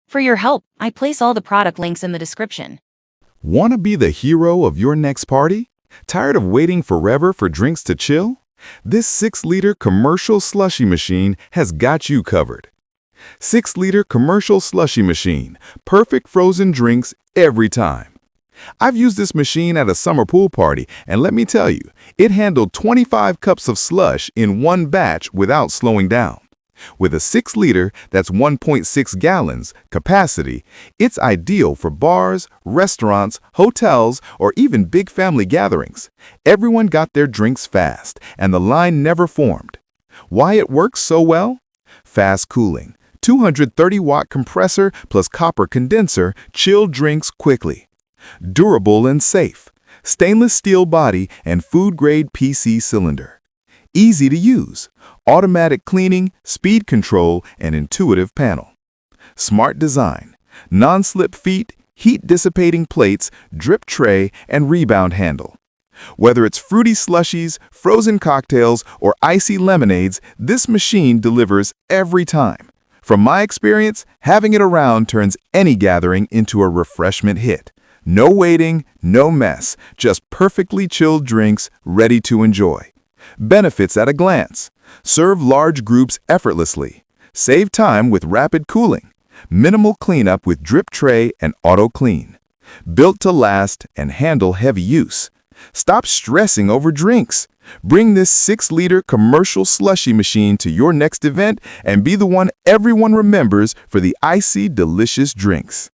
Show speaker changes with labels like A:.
A: For your help, I place all the product links in the description.
B: Want to be the hero of your next party? Tired of waiting forever for drinks to chill? This 6-liter commercial slushy machine has got you covered. 6-liter commercial slushy machine, perfect frozen drinks every time. I've used this machine at a summer pool party, and let me tell you, it handled 25 cups of slush in one batch without slowing down. With a 6-liter, that's 1.6 gallons, capacity, it's ideal for bars, restaurants, hotels, or even big family gatherings. Everyone got their drinks fast, and the line never formed. Why it works so well? Fast cooling, 230-watt compressor plus copper condenser, chill drinks quickly. Durable and safe, stainless steel body and food-grade PC cylinder. Easy to use, automatic cleaning, speed control, and intuitive panel. Smart design, non-slip feet, heat-dissipating plates, drip tray, and rebound handle. Whether it's fruity slushies, frozen cocktails, or icy lemonades, this machine delivers every time. From my experience, having it around turns any gathering into a refreshment hit. No waiting, no mess, just perfectly chilled drinks ready to enjoy. Benefits at a glance. Serve large groups effortlessly. Save time with rapid cooling. Minimal cleanup with drip tray and auto clean. Built to last and handle heavy use. Stop stressing over drinks. Bring this 6-liter commercial slushy machine to your next event and be the one everyone remembers for the icy, delicious drinks.